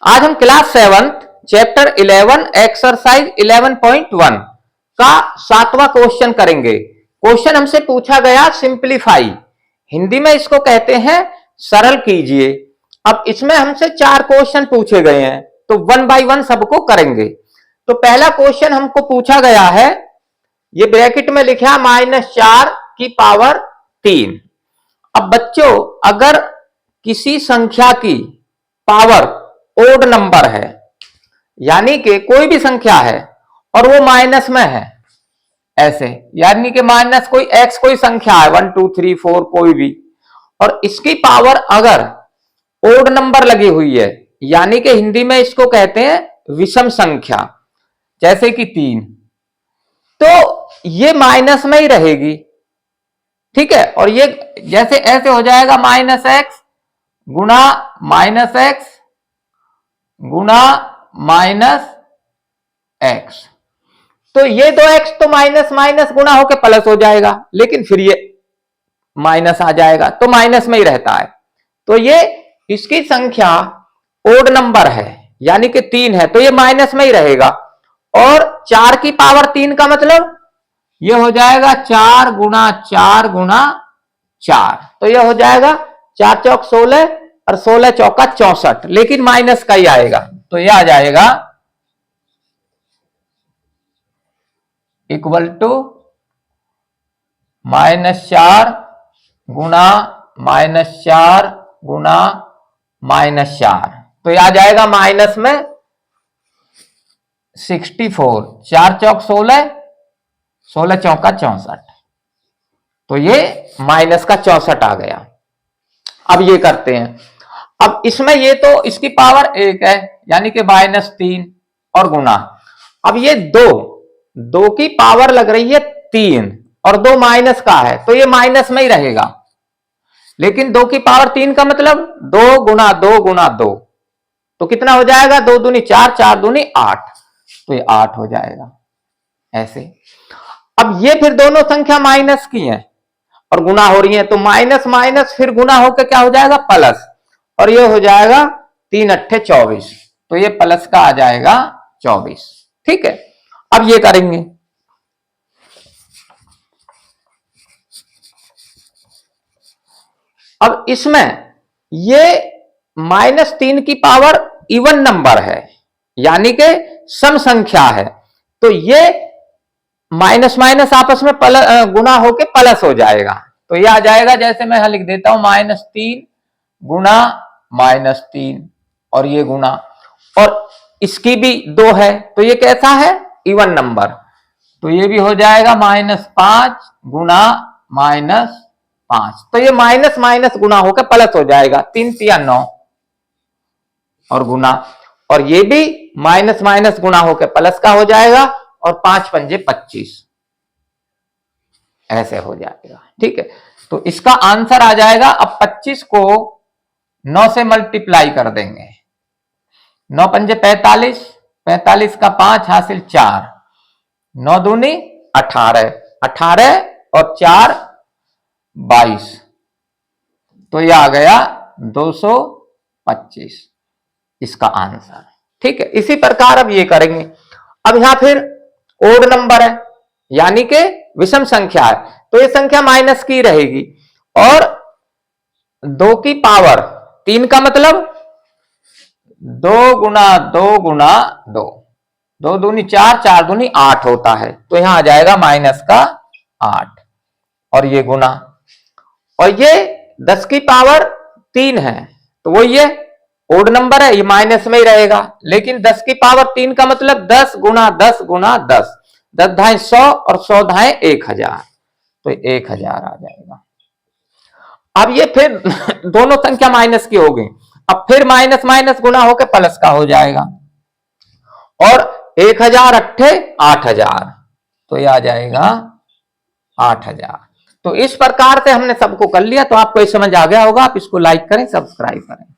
आज हम class 7 chapter 11 exercise 11.1 का 7वां क्वेश्चन करेंगे। क्वेश्चन हमसे पूछा गया सिंप्लीफाई, हिंदी में इसको कहते हैं सरल कीजिए। अब इसमें हमसे 4 क्वेश्चन पूछे गए हैं, तो 1 बाय 1 सबको करेंगे। तो पहला क्वेश्चन हमको पूछा गया है, ये ब्रैकेट में लिखा -4 की पावर 3। अब बच्चों, अगर किसी संख्या की पावर ओड नंबर है, यानी कि कोई भी संख्या है और वो माइनस में है, ऐसे यानी कि माइनस कोई एक्स कोई संख्या है 1 2 3 4 कोई भी, और इसकी पावर अगर ओड नंबर लगी हुई है, यानी कि हिंदी में इसको कहते हैं विषम संख्या, जैसे कि 3, तो ये माइनस में ही रहेगी। ठीक है, और ये जैसे ऐसे हो जाएगा -x गुणा -x गुणा -x, तो ये 2x तो माइनस माइनस गुणा होकर प्लस हो जाएगा, लेकिन फिर ये माइनस आ जाएगा तो माइनस में ही रहता है। तो ये इसकी संख्या ओड नंबर है, यानी कि 3 है, तो ये माइनस में ही रहेगा। और 4 की पावर 3 का मतलब ये हो जाएगा 4 गुणा 4 गुणा 4, तो ये हो जाएगा 4 चौक 16 और 16 चौका 64, लेकिन माइनस का ही आएगा, तो ये आ जाएगा इक्वल टू -4 गुणा -4 गुणा -4, तो ये आ जाएगा माइनस में 64, 4 चौक 16, 16 चौका 64, तो ये माइनस का 64 आ गया। अब ये करते हैं, अब इसमें ये तो इसकी पावर 1 है, यानी कि -3 और गुणा, अब ये 2 की पावर लग रही है 3 और 2 माइनस का है, तो ये माइनस में ही रहेगा। लेकिन 2 की पावर 3 का मतलब 2 गुणा 2 गुणा 2, तो कितना हो जाएगा, 2 दूनी 4 4 दूनी 8, तो ये 8 हो जाएगा ऐसे। अब ये फिर दोनों संख्या माइनस की हैं और गुणा हो रही है, तो माइनस माइनस फिर गुणा होकर क्या हो जाएगा, प्लस, और ये हो जाएगा 3 अट्ठे 24, तो ये प्लस का आ जाएगा 24। ठीक है, अब ये करेंगे, अब इसमें ये -3 की पावर इवन नंबर है, यानी कि सम संख्या है, तो ये माइनस माइनस आपस में गुणा होके प्लस हो जाएगा, तो ये आ जाएगा, जैसे मैं यहां लिख देता हूं -3 गुणा -3 और ये गुणा, और इसकी भी 2 है, तो ये कैसा है, इवन नंबर, तो ये भी हो जाएगा -5 गुणा -5, तो ये माइनस माइनस गुणा होकर प्लस हो जाएगा, 3 3 9 और गुणा, और ये भी माइनस माइनस गुणा होकर प्लस का हो जाएगा, और 5 पंजे 25 ऐसे हो जाएगा। ठीक है, तो इसका आंसर आ जाएगा, अब 25 को 9 से मल्टीप्लाई कर देंगे, 9 पंजे 45, 45 का 5 हासिल 4, 9 दूनी 18, 18 और 4 22, तो यह आ गया 225 इसका आंसर। ठीक है, इसी प्रकार अब ये करेंगे। अब यहां फिर ओड नंबर है, यानी कि विषम संख्या है, तो ये संख्या माइनस की रहेगी, और 2 की पावर 3 का मतलब 2 गुणा 2 गुणा 2, 2 दूनी 4 4 दूनी 8 होता है, तो यहां आ जाएगा माइनस का 8, और ये गुणा, और ये 10 की पावर 3 है, तो वो ये ओड नंबर है, ये माइनस में ही रहेगा, लेकिन 10 की पावर 3 का मतलब 10 गुणा 10 गुणा 10, 10 धाए 100 और 100 धाए 1000, तो 1000 आ जाएगा। अब ये फिर दोनों संख्या माइनस की हो गई, अब फिर माइनस माइनस गुणा होकर प्लस का हो जाएगा, और 1000 अट्ठे 8000, तो ये आ जाएगा 8000। तो इस प्रकार से हमने सबको कर लिया, तो आपको ये समझ आ गया होगा। आप इसको लाइक करें, सब्सक्राइब करें।